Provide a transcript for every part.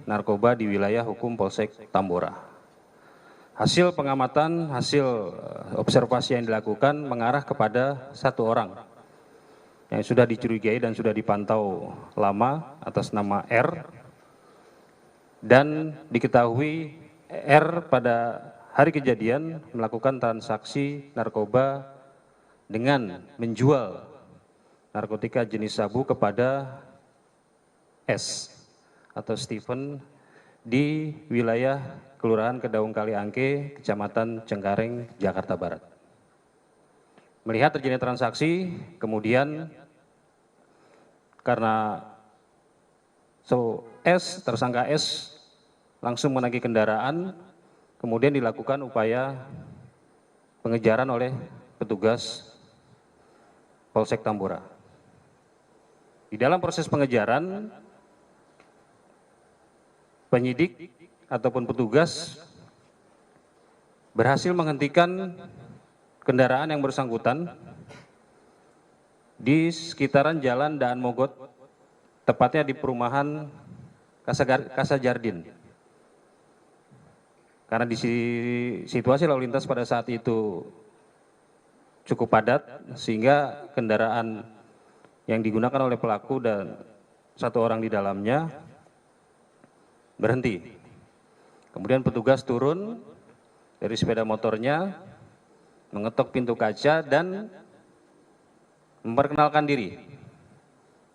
narkoba di wilayah hukum Polsek Tambora. Hasil pengamatan, hasil observasi yang dilakukan mengarah kepada satu orang yang sudah dicurigai dan sudah dipantau lama atas nama R, dan diketahui R pada hari kejadian melakukan transaksi narkoba dengan menjual narkotika jenis sabu kepada S atau Stephen di wilayah Kelurahan Kedaung Kaliangke, Kecamatan Cengkareng, Jakarta Barat. Melihat terjadi transaksi, kemudian karena tersangka S langsung menagih kendaraan, kemudian dilakukan upaya pengejaran oleh petugas Polsek Tambora. Di dalam proses pengejaran, penyidik ataupun petugas berhasil menghentikan kendaraan yang bersangkutan di sekitaran Jalan Daan Mogot, tepatnya di perumahan Casa Jardin. Karena di situasi lalu lintas pada saat itu cukup padat, sehingga kendaraan yang digunakan oleh pelaku dan satu orang di dalamnya berhenti. Kemudian petugas turun dari sepeda motornya, mengetok pintu kaca dan memperkenalkan diri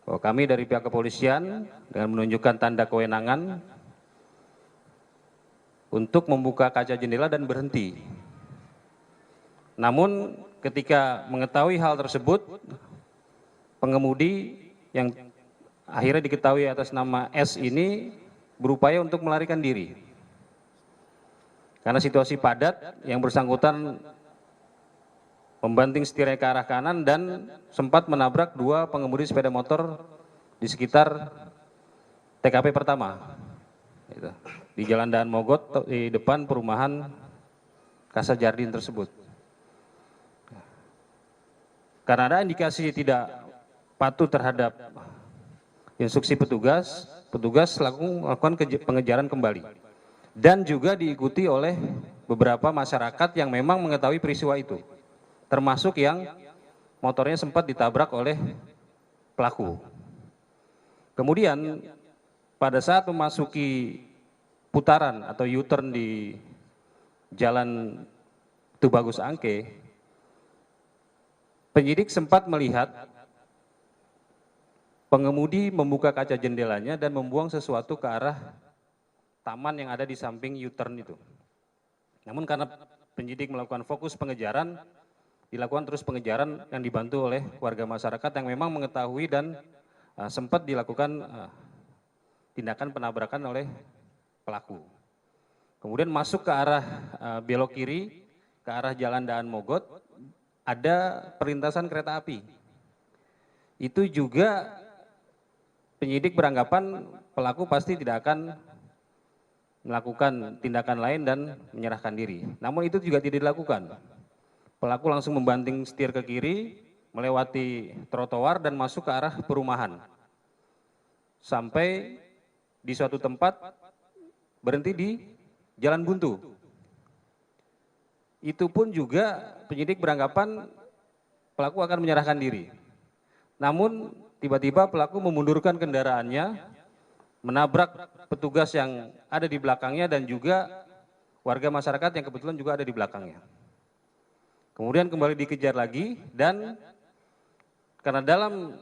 bahwa kami dari pihak kepolisian dengan menunjukkan tanda kewenangan untuk membuka kaca jendela dan berhenti. Namun ketika mengetahui hal tersebut, pengemudi yang akhirnya diketahui atas nama S ini berupaya untuk melarikan diri. Karena situasi padat, yang bersangkutan membanting setirnya ke arah kanan dan sempat menabrak dua pengemudi sepeda motor di sekitar TKP pertama, di Jalan Daan Mogot, di depan perumahan Casa Jardin tersebut. Karena ada indikasi tidak patuh terhadap instruksi petugas melakukan pengejaran kembali. Dan juga diikuti oleh beberapa masyarakat yang memang mengetahui peristiwa itu, termasuk yang motornya sempat ditabrak oleh pelaku. Kemudian pada saat memasuki putaran atau U-turn di Jalan Tubagus Angke, penyidik sempat melihat pengemudi membuka kaca jendelanya dan membuang sesuatu ke arah taman yang ada di samping U-turn itu. Namun karena penyidik melakukan fokus pengejaran, dilakukan terus pengejaran yang dibantu oleh warga masyarakat yang memang mengetahui dan sempat dilakukan tindakan penabrakan oleh pelaku. Kemudian masuk ke arah belok kiri, ke arah Jalan Daan Mogot, ada perlintasan kereta api. Itu juga penyidik beranggapan pelaku pasti tidak akan melakukan tindakan lain dan menyerahkan diri. Namun itu juga tidak dilakukan. Pelaku langsung membanting setir ke kiri, melewati trotoar dan masuk ke arah perumahan. Sampai di suatu tempat berhenti di Jalan Buntu. Itu pun juga penyidik beranggapan pelaku akan menyerahkan diri. Namun tiba-tiba pelaku memundurkan kendaraannya, menabrak petugas yang ada di belakangnya dan juga warga masyarakat yang kebetulan juga ada di belakangnya. Kemudian kembali dikejar lagi, dan karena dalam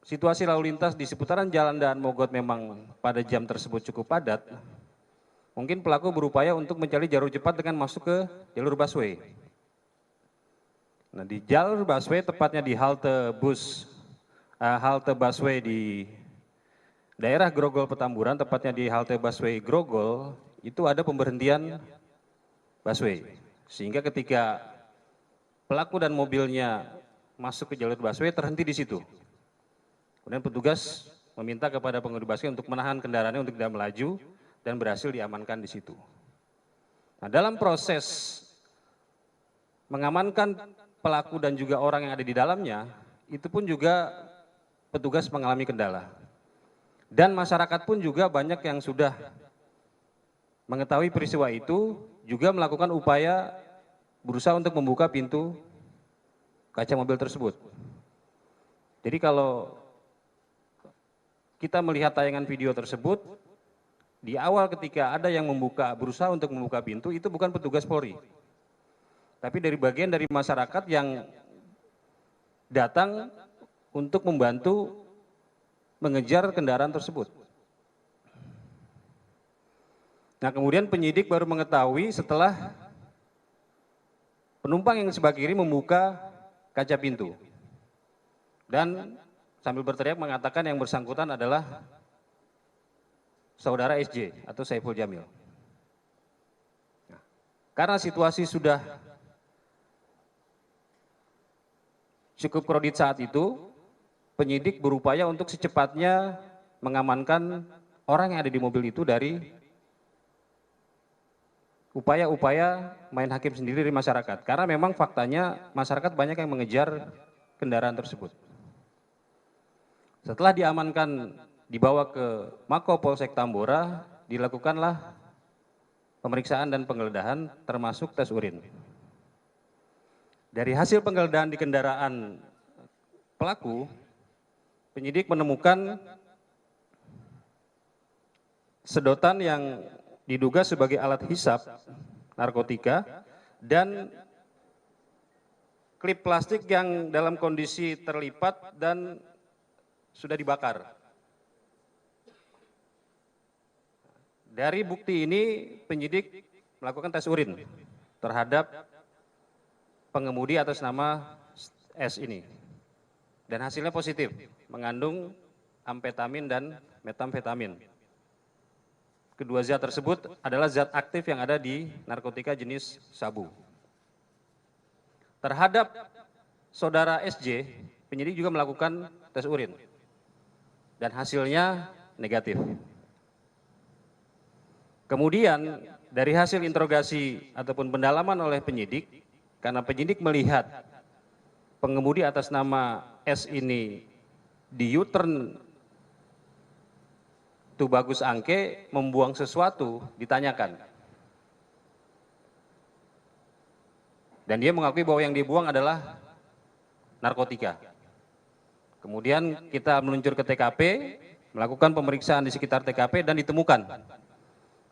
situasi lalu lintas di seputaran Jalan Daan Mogot memang pada jam tersebut cukup padat, mungkin pelaku berupaya untuk mencari jalur cepat dengan masuk ke jalur busway. Nah, di jalur busway, tepatnya di halte busway di daerah Grogol Petamburan, tepatnya di halte busway Grogol, itu ada pemberhentian busway. Sehingga ketika pelaku dan mobilnya masuk ke jalur busway, terhenti di situ. Kemudian petugas meminta kepada pengemudi busway untuk menahan kendaraannya untuk tidak melaju dan berhasil diamankan di situ. Nah, dalam proses mengamankan pelaku dan juga orang yang ada di dalamnya, itu pun juga petugas mengalami kendala. Dan masyarakat pun juga banyak yang sudah mengetahui peristiwa itu, juga melakukan upaya berusaha untuk membuka pintu kaca mobil tersebut. Jadi kalau kita melihat tayangan video tersebut, di awal ketika ada yang berusaha untuk membuka pintu, itu bukan petugas Polri, tapi dari bagian dari masyarakat yang datang untuk membantu mengejar kendaraan tersebut. Nah, kemudian penyidik baru mengetahui setelah penumpang yang sebelah kiri membuka kaca pintu dan sambil berteriak mengatakan yang bersangkutan adalah saudara SJ atau Saiful Jamil. Nah, karena situasi sudah cukup kredit saat itu, penyidik berupaya untuk secepatnya mengamankan orang yang ada di mobil itu dari upaya-upaya main hakim sendiri dari masyarakat. Karena memang faktanya masyarakat banyak yang mengejar kendaraan tersebut. Setelah diamankan, dibawa ke Mako Polsek Tambora, dilakukanlah pemeriksaan dan penggeledahan termasuk tes urin. Dari hasil penggeledahan di kendaraan pelaku, penyidik menemukan sedotan yang diduga sebagai alat hisap narkotika dan klip plastik yang dalam kondisi terlipat dan sudah dibakar. Dari bukti ini penyidik melakukan tes urin terhadap pengemudi atas nama S ini. Dan hasilnya positif, mengandung amfetamin dan metamfetamin. Kedua zat tersebut adalah zat aktif yang ada di narkotika jenis sabu. Terhadap saudara SJ, penyidik juga melakukan tes urin. Dan hasilnya negatif. Kemudian dari hasil interogasi ataupun pendalaman oleh penyidik, karena penyidik melihat pengemudi atas nama S ini di U-turn Tubagus Angke membuang sesuatu, ditanyakan. Dan dia mengakui bahwa yang dibuang adalah narkotika. Kemudian kita meluncur ke TKP, melakukan pemeriksaan di sekitar TKP dan ditemukan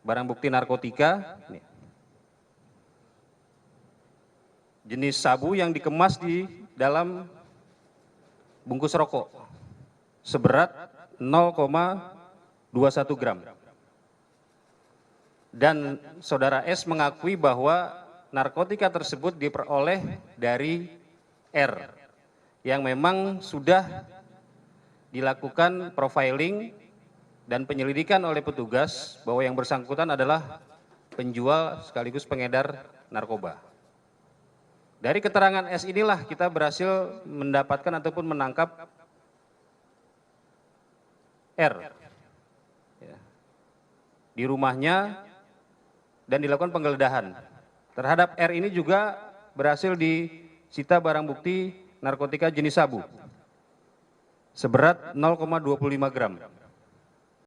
barang bukti narkotika, jenis sabu yang dikemas di dalam bungkus rokok seberat 0,21 gram. Dan saudara S mengakui bahwa narkotika tersebut diperoleh dari R yang memang sudah dilakukan profiling dan penyelidikan oleh petugas bahwa yang bersangkutan adalah penjual sekaligus pengedar narkoba. Dari keterangan S inilah kita berhasil mendapatkan ataupun menangkap R di rumahnya dan dilakukan penggeledahan. Terhadap R ini juga berhasil disita barang bukti narkotika jenis sabu seberat 0,25 gram.